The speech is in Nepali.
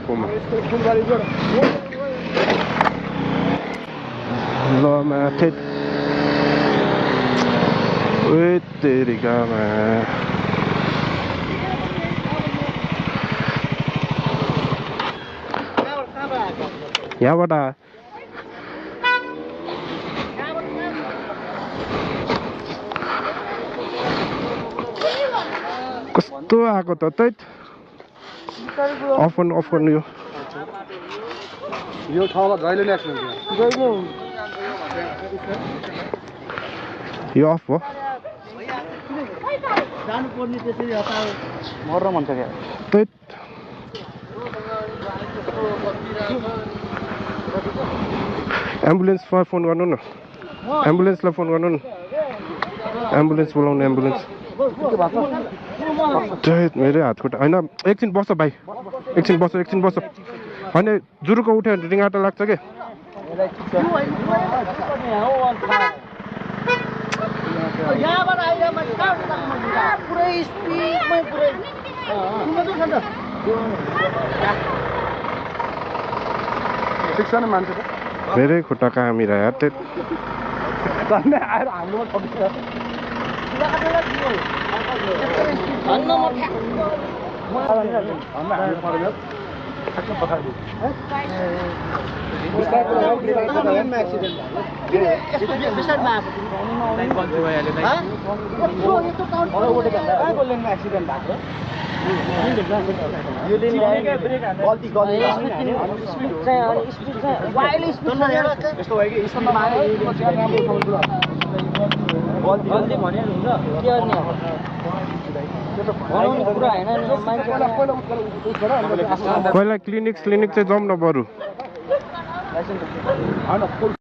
अर्कोमा ल माथि ओए तेरिकामा यहाँबाट कस्तो आएको त तैत अफ गर्नु यो ठाउँमा जहिले नै एक्सिडेन्ट यो अफ हो जानुपर्ने त्यसरी हतार मर्न मन छ क्या तैत एम्बुलेन्समा फोन गर्नु न एम्बुलेन्सलाई फोन गर्नु न एम्बुलेन्स बोलाउनु एम्बुलेन्स मेरै हात खुट्टा होइन एकछिन बस्छ भाइ एकछिन बस्छ होइन जुरुको उठ्यो भने रिङ्गाटा लाग्छ के मेरै खुट्टा कहाँ मिरा यार आएर हाम्रोमा पहिला क्लिनिक चाहिँ जाउँ न बरु